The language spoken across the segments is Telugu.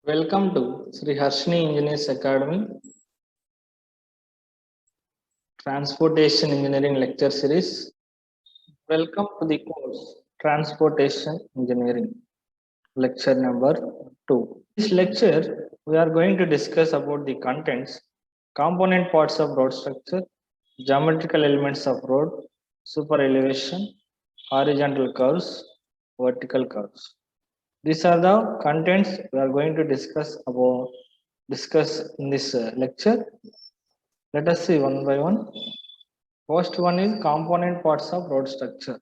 Welcome to Sri Harshini Engineers Academy Transportation Engineering Lecture Series. Welcome to the course Transportation Engineering Lecture number 2. This lecture we are going to discuss about the contents, component parts of road structure, geometrical elements of road, super elevation, horizontal curves, vertical curves. These are the contents we are going to discuss in this lecture. Let us see one by one. First one is component parts of road structure.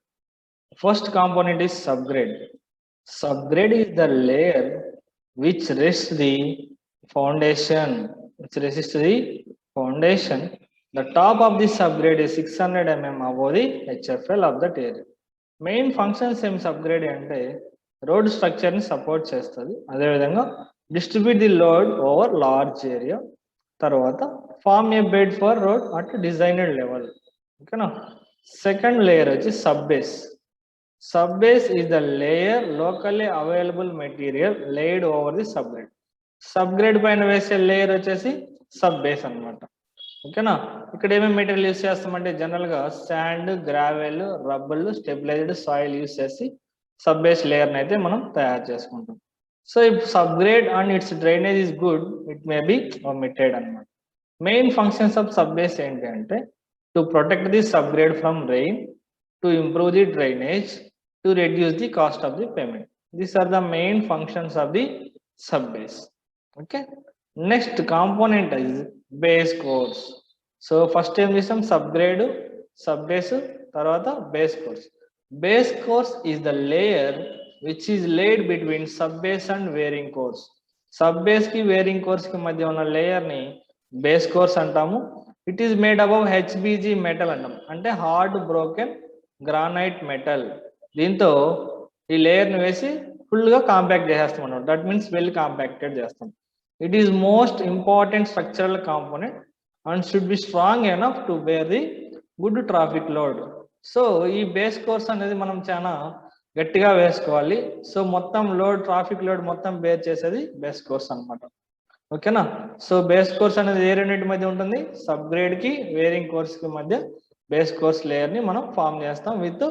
First component is subgrade. Subgrade is the layer which rests the foundation. Which resists the foundation. The top of the subgrade is 600 mm above the HFL of that area. Main functions ఏం సబ్గ్రేడ్ అంటే రోడ్ స్ట్రక్చర్ని సపోర్ట్ చేస్తుంది. అదేవిధంగా distribute the load over large area. తర్వాత form a bed for road at designed level. ఓకేనా. సెకండ్ లేయర్ వచ్చి sub base. Sub base is the layer locally available material laid over the subgrade. Subgrade పైన వేసే లేయర్ వచ్చేసి సబ్ బేస్ అనమాట. ఓకేనా. ఇక్కడ ఏమేమి మెటీరియల్ యూస్ చేస్తామంటే జనరల్గా sand, gravel, rubble, stabilised soil use చేసి సబ్ బేస్ లేయర్ని అయితే మనం తయారు చేసుకుంటాం. So if subgrade and its drainage is good it may be omitted అనమాట. Main functions of sub base ఏంటి అంటే to protect the subgrade from rain, to improve the drainage, to reduce the cost of the pavement. These are the main functions of the sub base. Okay. Next component is base course. So first ఏం చేసాం సబ్గ్రేడ్, సబ్ బేస్, తర్వాత base course. Base course is the layer which is laid between sub base and wearing course. Sub base కి వేరింగ్ కోర్స్ కి మధ్య ఉన్న లేయర్ ని బేస్ కోర్స్ అంటాము. It is made above HBG metal అంటాం, అంటే హార్డ్ బ్రోకెన్ గ్రానైట్ మెటల్. దీంతో ఈ లేయర్ ని వేసి ఫుల్ గా కాంపాక్ట్ చేసేస్తాం అన్నమాట. దట్ మీన్స్ వెల్ కాంపాక్టెడ్ చేస్తాం. It is most important structural component and should be strong enough to bear the good traffic load. So ఈ బేస్ కోర్స్ అనేది మనం చాలా గట్టిగా వేసుకోవాలి. సో మొత్తం లోడ్, ట్రాఫిక్ లోడ్ మొత్తం బేర్ చేసేది బేస్ కోర్స్ అనమాట. ఓకేనా. సో బేస్ కోర్స్ అనేది ఏ రెండింటి మధ్య ఉంటుంది, సబ్గ్రేడ్ కి వేరింగ్ కోర్స్ కి మధ్య బేస్ కోర్స్ లేయర్ ని మనం ఫామ్ చేస్తాం విత్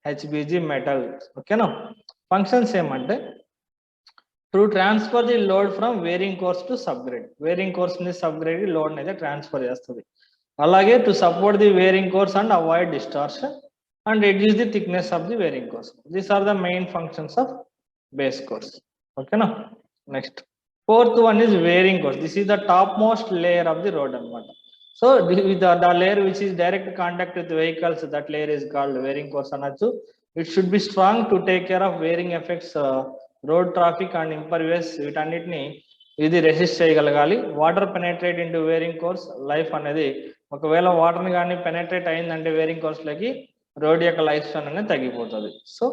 హెచ్బిజి మెటల్. ఓకేనా. ఫంక్షన్స్ ఏమంటే to transfer the load from wearing course to subgrade. Wearing course ని సబ్గ్రేడ్ లోడ్ అయితే ట్రాన్స్ఫర్ చేస్తుంది. అలాగే to support the wearing course and avoid distortion and reduce the thickness of the wearing course. These are the main functions of base course. ఓకేనా. Next fourth one is wearing course. This is the top most layer of the road అనమాట. So the layer which is direct contact with vehicles, that layer is called wearing course అనొచ్చు. It should be strong to take care of wearing effects, road traffic and impervious. వీటన్నిటిని ఇది రెసిస్ట్ చేయగలగాలి. Water penetrate into wearing course life అనేది, ఒకవేళ వాటర్ని కానీ పెనెట్రేట్ అయిందంటే వేరింగ్ కోర్స్లోకి రోడ్ యొక్క లైఫ్ స్పాన్ అనేది తగ్గిపోతుంది. సో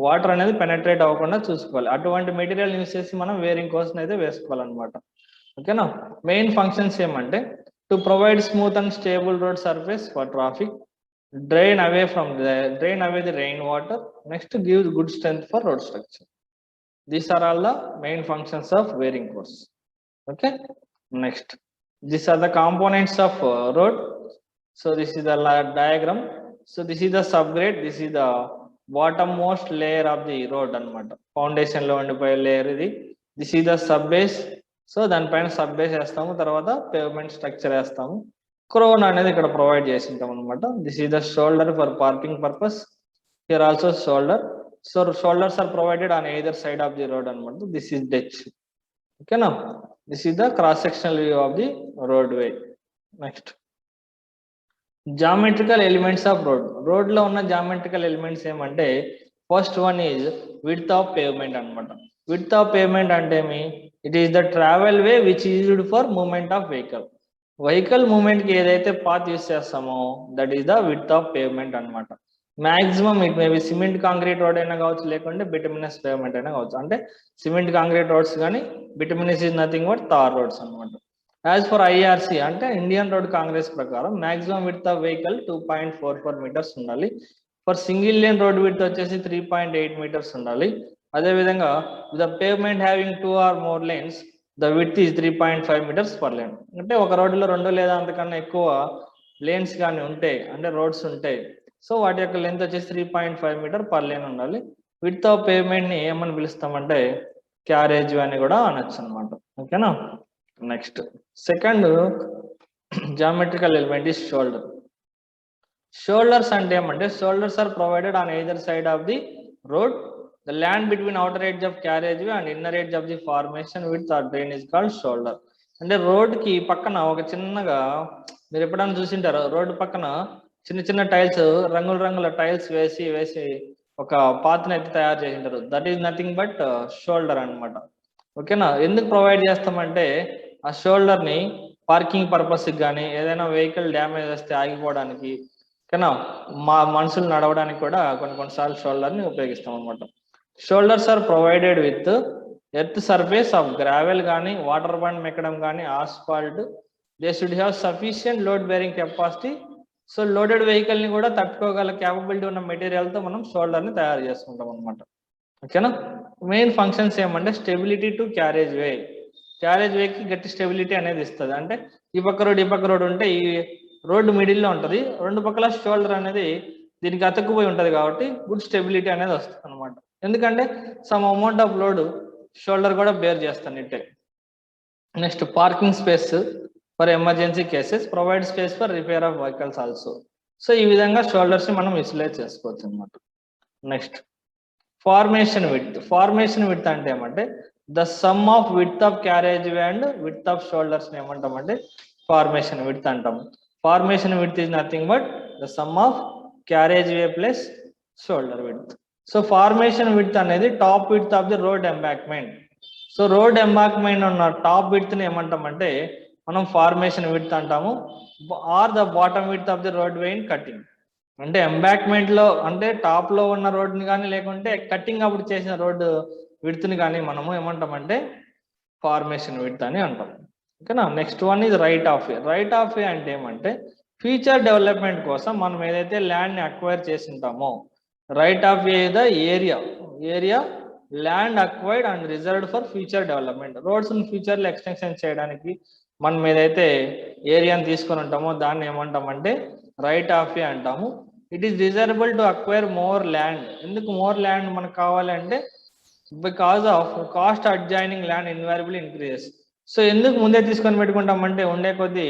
వాటర్ అనేది పెనెట్రేట్ అవ్వకుండా చూసుకోవాలి. అటువంటి మెటీరియల్ యూస్ చేసి మనం వేరింగ్ కోర్స్ని అయితే వేసుకోవాలన్నమాట. ఓకేనా. మెయిన్ ఫంక్షన్స్ ఏమంటే to provide smooth and stable road surface for traffic, drain away the rain water, next gives good strength for road structure. These are all the main functions of wearing course. Okay. Next, these are the components of road. So this is the diagram. So this is the subgrade, this is the bottommost layer of the road anamata. Foundation lo undipoye layer idi. This is the sub base. So దానిపైన సబ్ బేస్ వేస్తాము, తర్వాత పేవ్మెంట్ స్ట్రక్చర్ వేస్తాము. క్రోన్ అనేది ఇక్కడ ప్రొవైడ్ చేసింటాం అనమాట. This is the shoulder for parking purpose. Here also shoulder. So shoulders are provided on either side of the road అనమాట. This is ditch. ఓకేనా. This is the cross sectional view of the road way. Next geometrical elements of road. Road లో ఉన్న జామెట్రికల్ ఎలిమెంట్స్ ఏమంటే first one is width of pavement అనమాట. విడ్త్ ఆఫ్ పేవ్మెంట్ అంటే ఏమి, it is the travel way which used for movement of vehicle. Vehicle movement కి ఏదైతే పాత్ యూస్ చేస్తామో that is the width of pavement అనమాట. Maximum it may be cement concrete road అయినా కావచ్చు, లేకుంటే బిటమినస్ పేవ్మెంట్ అయినా కావచ్చు. అంటే సిమెంట్ కాంక్రీట్ రోడ్స్ కానీ, bituminous is nothing but tar roads అనమాట. యాజ్ ఫర్ ఐఆర్సి అంటే ఇండియన్ రోడ్ కాంగ్రెస్ ప్రకారం maximum width of vehicle 2.44 metres ఉండాలి. For single lane road width వచ్చేసి 3.8 మీటర్స్ ఉండాలి. అదేవిధంగా the pavement having 2 or more lanes the width is 3.5 meters per lane. అంటే ఒక రోడ్డులో 2 లేదా అంతకన్నా ఎక్కువ లేన్స్ కానీ ఉంటాయి, అంటే రోడ్స్ ఉంటాయి. సో వాటి యొక్క లెంత్ వచ్చేసి 3.5 meter per lane ఉండాలి. విడ్త్ ఆఫ్ పేమెంట్ ని ఏమని పిలుస్తామంటే క్యారేజ్ అని కూడా అనొచ్చు అనమాట. ఓకేనా. Next second geometrical element is shoulder. Shoulders అంటే ఏమంటే shoulders are provided on either side of the road. The land between outer edge of carriage way and inner edge of the formation with or drain is called shoulder. అంటే రోడ్ కి పక్కన ఒక చిన్నగా మీరు ఎప్పుడైనా చూసింటారు, రోడ్డు పక్కన చిన్న చిన్న టైల్స్, రంగుల రంగుల టైల్స్ వేసి ఒక పాత్రను అయితే తయారు చేసింటారు. That is nothing but shoulder అనమాట. ఓకేనా. ఎందుకు ప్రొవైడ్ చేస్తామంటే ఆ షోల్డర్ ని పార్కింగ్ పర్పస్ కానీ, ఏదైనా వెహికల్ డ్యామేజ్ వస్తే ఆగిపోవడానికి, ఓకేనా, మనుషులు నడవడానికి కూడా కొన్నిసార్లు షోల్డర్ ని ఉపయోగిస్తాం అనమాట. Shoulders are provided with earth surface of gravel కానీ, వాటర్ బండ్ మెక్కడం కానీ, asphalt. They should have sufficient load bearing capacity. So loaded vehicle ని కూడా తట్టుకోగల క్యాపబిలిటీ ఉన్న మెటీరియల్ తో మనం షోల్డర్ ని తయారు చేసుకుంటాం అనమాట. ఓకేనా. మెయిన్ ఫంక్షన్స్ ఏమంటే stability to carriage way. Carriage వేకి గట్టి స్టెబిలిటీ అనేది ఇస్తుంది. అంటే ఈ పక్క రోడ్ ఉంటే ఈ రోడ్డు మిడిల్లో ఉంటుంది, రెండు పక్కల షోల్డర్ అనేది దీనికి అతుక్కుపోయి ఉంటుంది కాబట్టి గుడ్ స్టెబిలిటీ అనేది వస్తుంది అనమాట. ఎందుకంటే some amount of load shoulder కూడా బేర్ చేస్తాను ఇట్టే. Next parking space for emergency cases, provide space for repair of vehicles also. So ఈ విధంగా షోల్డర్స్ ని మనం యూటిలైజ్ చేసుకోవచ్చు అనమాట. Next formation width. Formation width అంటే ఏమంటే the sum of width of carriage way and width of shoulders ని ఏమంటామంటే ఫార్మేషన్ విడ్త్ అంటాము. Formation width is nothing but the sum of carriage way plus shoulder width. So formation width అనేది top width of the road embankment. So road embankment ఉన్న టాప్ విడ్త్ ని ఏమంటామంటే మనం ఫార్మేషన్ విడ్త్ అంటాము. Or the bottom width of the road way in cutting. అంటే ఎంబాక్మెంట్ లో అంటే టాప్ లో ఉన్న రోడ్ని కానీ, లేకుంటే కటింగ్ అప్పుడు చేసిన రోడ్డు విడ్త్ ని కానీ మనము ఏమంటామంటే ఫార్మేషన్ విడ్త్ అని అంటాం. ఓకేనా. Next one is right of way. Right of వే అంటే ఏమంటే ఫ్యూచర్ డెవలప్మెంట్ కోసం మనం ఏదైతే ల్యాండ్ ని అక్వైర్ చేసి ఉంటామో, right of way the area land acquired and reserved for future development. Roads future లో ఎక్స్టెన్షన్ చేయడానికి మనం ఏదైతే ఏరియాని తీసుకొని ఉంటామో దాన్ని ఏమంటామంటే రైట్ ఆఫ్ వే అంటాము. It is desirable to acquire more land. ఎందుకు మోర్ ల్యాండ్ మనకు కావాలి అంటే because of cost adjoining land invaluable increases. So ఎందుకు ముందే తీసుకొని పెట్టుకుంటామంటే ఉండే కొద్దీ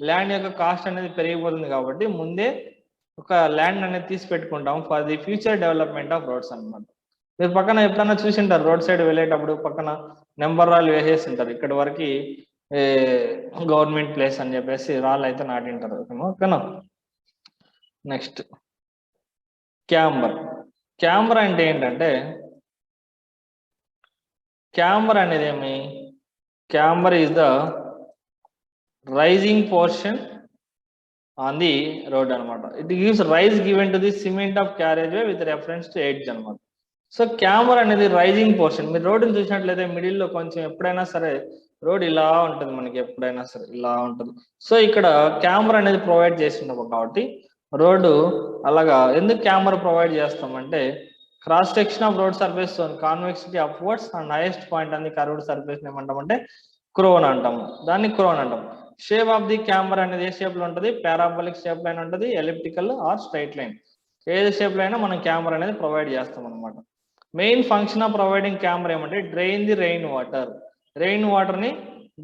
ల్యాండ్ యొక్క కాస్ట్ అనేది పెరిగిపోతుంది కాబట్టి ముందే ఒక ల్యాండ్ అనేది తీసి పెట్టుకుంటాం for the future development of roads అనమాట. మీరు పక్కన ఎప్పుడైనా చూసింటారు, రోడ్ సైడ్ వెళ్ళేటప్పుడు పక్కన నెంబర్ రాళ్ళు వేసేసి ఉంటారు, ఇక్కడ వరకు గవర్నమెంట్ ప్లేస్ అని చెప్పేసి రాళ్ళు అయితే నాటింటారు. ఓకేనా. నెక్స్ట్ క్యాంబర్ అంటే ఏంటంటే క్యాంబర్ అనేది ఏమి, camber is the rising portion on the road అనమాట. It gives rise given to the cement of carriage way with reference to edge అనమాట. సో క్యాంబర్ అనేది రైజింగ్ పోర్షన్. మీరు రోడ్డుని చూసినట్లయితే మిడిల్లో కొంచెం ఎప్పుడైనా సరే రోడ్ ఇలా ఉంటుంది, మనకి ఎప్పుడైనా సరే ఇలా ఉంటుంది. సో ఇక్కడ క్యాంబర్ అనేది ప్రొవైడ్ చేస్తున్నాం కాబట్టి రోడ్డు అలాగా. ఎందుకు క్యాంబర్ ప్రొవైడ్ చేస్తామంటే cross section of road surface convexity upwards and highest point అని కర్వ్డ్ సర్ఫేస్ ఏమంటామంటే క్రోన్ అంటాము, దాన్ని క్రోన్ అంటాం. షేప్ ఆఫ్ ది క్యాంబర్ అనేది ఏ షేప్ లో ఉంటుంది, పారాబోలిక్ షేప్ లైన్ ఉంటుంది, ఎలిప్టికల్ ఆర్ స్ట్రైట్ లైన్, ఏది షేప్ లో అయినా మనం క్యాంబర్ అనేది ప్రొవైడ్ చేస్తాం అనమాట. Main function of providing camber ఏమంటే డ్రైన్ ది రెయిన్ వాటర్ ని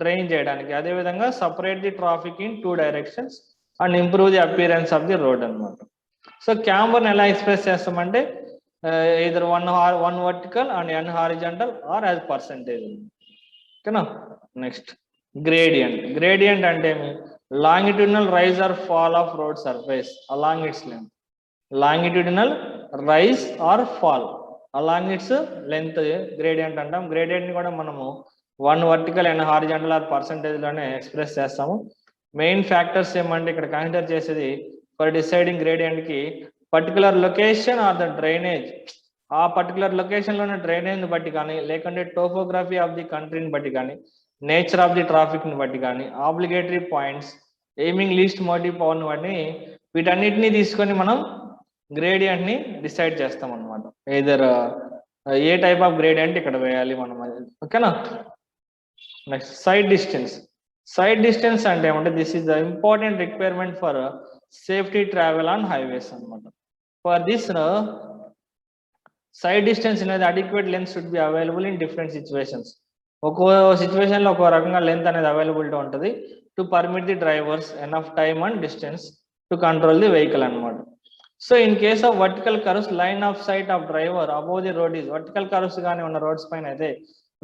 డ్రైన్ చేయడానికి, అదేవిధంగా separate the traffic in 2 directions and improve the appearance of the road అనమాట. సో క్యాంబర్ని ఎలా ఎక్స్ప్రెస్ చేస్తామంటే either one vertical and n horizontal or as percentage. ఓకేనా. నెక్స్ట్ గ్రేడియంట్ అంటే longitudinal rise or fall of road surface along its length. Longitudinal rise or fall along its length gradient అంటాం. గ్రేడియంట్ ని కూడా మనము 1 vertical and horizontal or percentage లోనే ఎక్స్ప్రెస్ చేస్తాము. మెయిన్ ఫ్యాక్టర్స్ ఏమంటే ఇక్కడ కన్సిడర్ చేసేది ఫర్ డిసైడింగ్ గ్రేడియంట్ కి particular location or the drainage, ఆ పర్టికులర్ లొకేషన్ లోనే డ్రైనేజ్ ని బట్టి కానీ, లేకుంటే టోపోగ్రఫీ ఆఫ్ ది కంట్రీని బట్టి కానీ, నేచర్ ఆఫ్ ది ట్రాఫిక్ ని బట్టి కానీ, obligatory points, aiming least motive power ని బట్టి వీటన్నిటిని తీసుకొని మనం గ్రేడియంట్ ని డిసైడ్ చేస్తాం అనమాట. ఏదర్ ఏ టైప్ ఆఫ్ గ్రేడియంట్ ఇక్కడ వేయాలి మనం. ఓకేనా. Next sight distance. Sight distance అంటే ఏమంటే this is the important requirement for safety travel on highways అనమాట. ఫర్ దిస్ సైడ్ డిస్టెన్స్ అనేది adequate length should be available in different situations. ఒక్కో సిచ్యువేషన్లో ఒక్కో రకంగా లెంత్ అనేది అవైలబిలిటీ ఉంటుంది to permit the drivers enough time and distance to control the vehicle అనమాట. So in case of vertical curves line of sight of driver above the road is, vertical curves కానీ ఉన్న రోడ్స్ పైన అయితే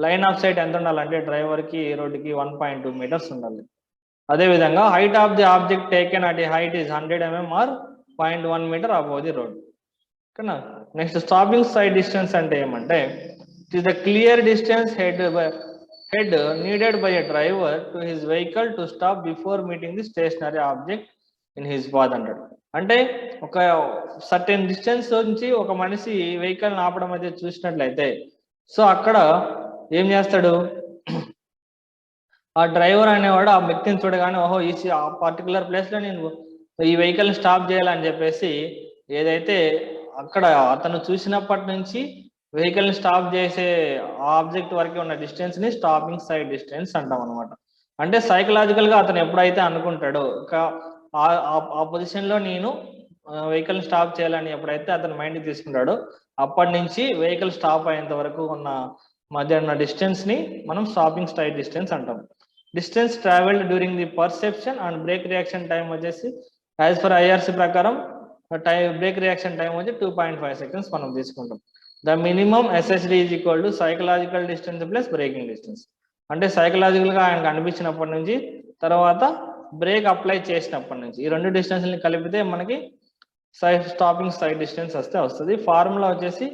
లైన్ ఆఫ్ సైట్ ఎంత ఉండాలంటే డ్రైవర్కి రోడ్డుకి 1.2 meters ఉండాలి. అదేవిధంగా height of the object taken at height is 100 mm or 0.1 meter above the road. ఓకేనా. నెక్స్ట్ స్టాపింగ్ సైడ్ డిస్టెన్స్ అంటే ఏమంటే it is the clear distance head needed by a driver to his vehicle to stop before meeting the stationary object in his path అంటాడు. అంటే ఒక సర్టెన్ డిస్టెన్స్ నుంచి ఒక మనిషి వెహికల్ ఆపడం అయితే చూసినట్లయితే సో అక్కడ ఏం చేస్తాడు, ఆ డ్రైవర్ అనేవాడు ఆ వ్యక్తిని చూడగానే ఓహో ఆ పర్టికులర్ ప్లేస్ లో నేను ఈ వెహికల్ స్టాప్ చేయాలని చెప్పేసి ఏదైతే అక్కడ అతను చూసినప్పటి నుంచి వెహికల్ ని స్టాప్ చేసే ఆబ్జెక్ట్ వరకు ఉన్న డిస్టెన్స్ ని స్టాపింగ్ సైడ్ డిస్టెన్స్ అంటాం అనమాట. అంటే సైకలాజికల్ గా అతను ఎప్పుడైతే అనుకుంటాడో ఆ పొజిషన్ లో నేను వెహికల్ స్టాప్ చేయాలని ఎప్పుడైతే అతను మైండ్కి తీసుకుంటాడో అప్పటి నుంచి వెహికల్ స్టాప్ అయ్యేంత వరకు ఉన్న మధ్య ఉన్న డిస్టెన్స్ ని మనం స్టాపింగ్ సైడ్ డిస్టెన్స్ అంటాం. Distance travelled during the perception and break reaction time వచ్చేసి యాజ్ పర్ ఐఆర్సి ప్రకారం బ్రేక్ రియాక్షన్ టైం వచ్చి 2.5 seconds మనం తీసుకుంటాం. The minimum SSD is equal to psychological distance plus breaking distance. అంటే సైకలాజికల్ గా ఆయనకు అనిపించినప్పటి నుంచి తర్వాత బ్రేక్ అప్లై చేసినప్పటి నుంచి ఈ రెండు డిస్టెన్స్ని కలిపితే మనకి స్టాపింగ్ సైడ్ డిస్టెన్స్ వస్తుంది. ఫార్ములా వచ్చేసి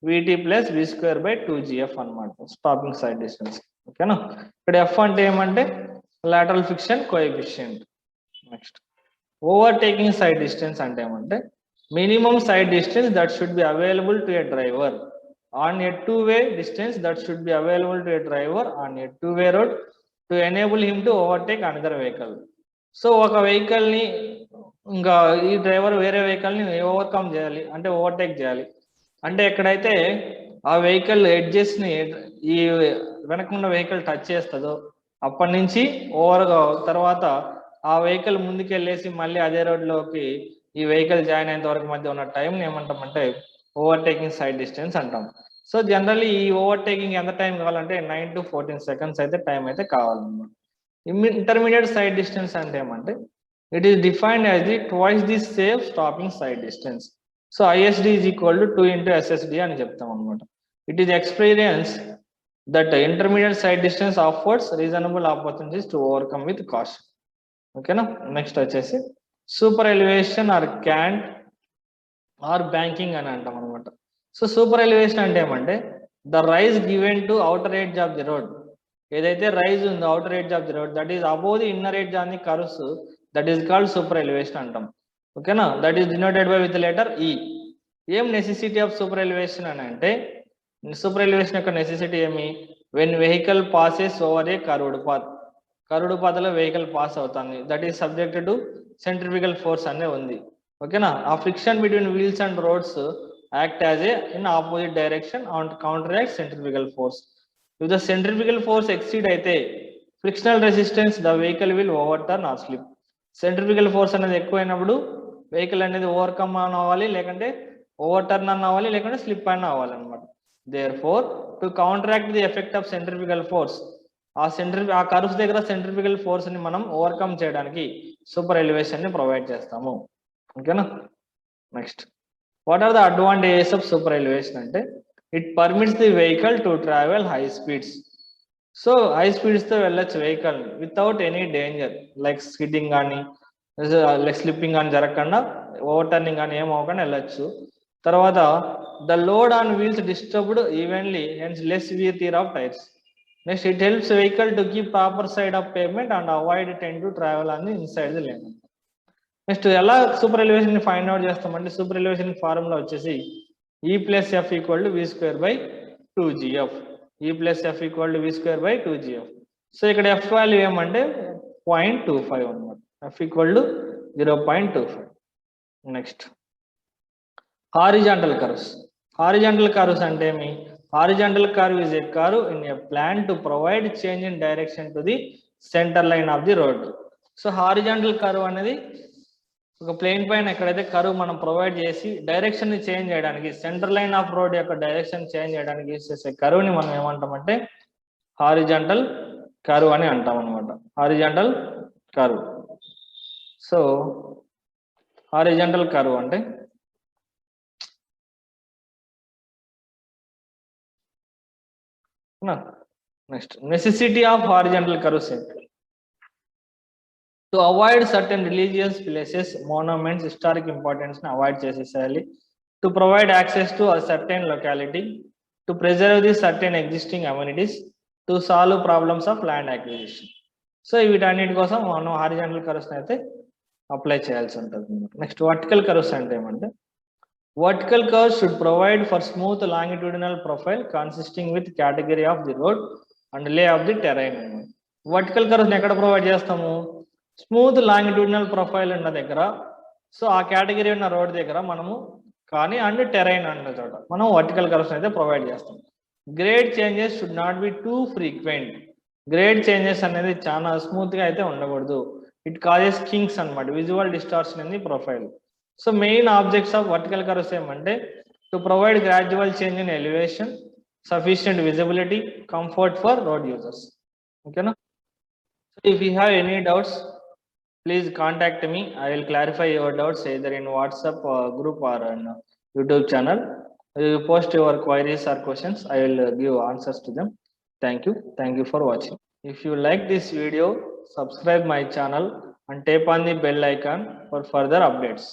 VT + V²/2GF అనమాట స్టాపింగ్ సైడ్ డిస్టెన్స్. ఓకేనా. ఇక్కడ ఎఫ్ అంటే ఏమంటే lateral friction coefficient. Next overtaking sight distance అంటే ఏమంటే minimum sight distance that should be available to a driver on a two way distance that should be available to a driver on a two way road to enable him to overtake another vehicle. So ఒక వెహికల్ ని ఇంకా ఈ డ్రైవర్ వేరే వెహికల్ ని ఓవర్కమ్ చేయాలి అంటే ఓవర్టేక్ చేయాలి అంటే ఎక్కడైతే ఆ వెహికల్ ఎడ్జెస్ ని ఈ వెనకున్న వెహికల్ టచ్ చేస్తుందో అప్పటి నుంచి తర్వాత ఆ వెహికల్ ముందుకెళ్ళేసి మళ్ళీ అదే రోడ్లోకి ఈ వెహికల్ జాయిన్ అయ్యేంత వరకు మధ్య ఉన్న టైంని ఏమంటామంటే ఓవర్టేకింగ్ సైడ్ డిస్టెన్స్ అంటాం. సో జనరల్లీ ఈ ఓవర్టేకింగ్ ఎంత టైం కావాలంటే 9 to 14 seconds అయితే టైం అయితే కావాలన్నమాట. ఇంటర్మీడియట్ సైడ్ డిస్టెన్స్ అంటే ఏమంటే it is defined as the twice the safe stopping sight distance. So ISD is equal to 2 into SSD అని చెప్తాం అనమాట. It is experience that intermediate sight distance offers reasonable opportunities to overcome with caution. ఓకేనా. నెక్స్ట్ వచ్చేసి super elevation or cant or banking అని అంటాం అనమాట. సో సూపర్ ఎలివేషన్ అంటే ఏమంటే the rise given to outer edge of the road. ఏదైతే రైజ్ ఉందో outer edge of the road that is above the inner edge on the curves that is called super elevation అంటాం. ఓకేనా. That is denoted by with letter E. ఏం నెసెసిటీ ఆఫ్ సూపర్ ఎలివేషన్ అని అంటే సూపర్ ఎలివేషన్ యొక్క నెసెసిటీ ఏమి, when vehicle passes over a curved path. Curved path లో వెహికల్ పాస్ అవుతుంది that is subjected to centrifugal force అనే ఉంది. ఓకేనా. ఆ friction between wheels and roads act as a in opposite direction and counteract centrifugal force. If the centrifugal force exceed అయితే frictional resistance the vehicle will overturn or slip. Centrifugal force అనేది ఎక్కువైనప్పుడు వెహికల్ అనేది ఓవర్కమ్ అని అవ్వాలి, లేకంటే ఓవర్టర్న్ అని అవ్వాలి, లేకుంటే స్లిప్ అని అవ్వాలి అనమాట. Therefore to counteract the effect of centrifugal force ఆ కర్వ్స్ దగ్గర సెంట్రిఫికల్ ఫోర్స్ ని మనం ఓవర్కమ్ చేయడానికి సూపర్ ఎలివేషన్ ని ప్రొవైడ్ చేస్తాము. ఓకేనా. Next what are the advantages of super elevation అంటే it permits the vehicle to travel high speeds. So high speeds తో వెళ్ళొచ్చు vehicle without any danger like skidding కానీ లైక్ స్లిప్పింగ్ కానీ జరగకుండా ఓవర్ టర్నింగ్ కానీ ఏం అవ్వకుండా వెళ్ళొచ్చు. తర్వాత the load on wheels disturbed evenly hence less wear tear of tyres. Next it helps vehicle to keep proper side of pavement and avoid ten to travel on the inside the lane. Next ఎలా సూపర్ ఎలివేషన్ ని ఫైండ్ అవుట్ చేస్తామంటే సూపర్ ఎలివేషన్ ఫార్ములా వచ్చేసి E + F = V²/2GF. E + F = V²/2GF. So ఇక్కడ F వాల్యూ ఏమంటే 0.25 అనమాట. F = 0.25. Next horizontal curves. Horizontal curves అంటే ఏమి, Horizontal curve is a curve in a plan to provide change in direction to the center line of the road. So horizontal curve అనేది ఒక ప్లేన్ పైన ఎక్కడైతే కర్వ్ మనం ప్రొవైడ్ చేసి డైరెక్షన్ ని చేంజ్ చేయడానికి సెంటర్ లైన్ ఆఫ్ రోడ్ యొక్క డైరెక్షన్ చేంజ్ చేయడానికి యూస్ చేసే కర్వ్ ని మనం ఏమంటామంటే హారిజాంటల్ కర్వ్ అని అంటాం అనమాట. Horizontal curve. So horizontal curve అంటే next necessity of horizontal curve set. To avoid certain religious places, monuments, historic importance ని అవాయిడ్ చేసేసేయాలి. To provide access to a certain locality, to preserve the certain existing amenities, to solve problems of land acquisition. So వీటన్నిటి కోసం మనం హారిజాంటల్ కర్వ్స్ అయితే అప్లై చేయాల్సి ఉంటుంది. నెక్స్ట్ వర్టికల్ కర్వ్స్ అంటే ఏమంటే vertical curves should provide for smooth longitudinal profile consisting with category of the road and lay off the terrain. Vertical curves ఎక్కడ ప్రొవైడ్ చేస్తాము? స్మూత్ లాంగిట్యూడినల్ ప్రొఫైల్ ఉన్న దగ్గర, సో ఆ కేటగిరీ ఉన్న రోడ్ దగ్గర మనము కానీ అండ్ టెరైన్ అన్న చోట మనం వర్టికల్ కర్వ్స్ అయితే ప్రొవైడ్ చేస్తాం. Grade changes should not be too frequent. Grade changes అనేది చాలా స్మూత్ గా అయితే ఉండకూడదు. ఇట్ కాజెస్ కింగ్స్ అనమాట, visual distortion in the profile. So main objects of vertical curves ఏమంటే to provide gradual change in elevation, sufficient visibility, comfort for road users. ఓకేనా? If you have any doubts, please contact me. I will clarify your doubts either in WhatsApp group or on YouTube channel. You post your queries or questions. I will give answers to them. Thank you. Thank you for watching. If you like this video, subscribe my channel and tap on the bell icon for further updates.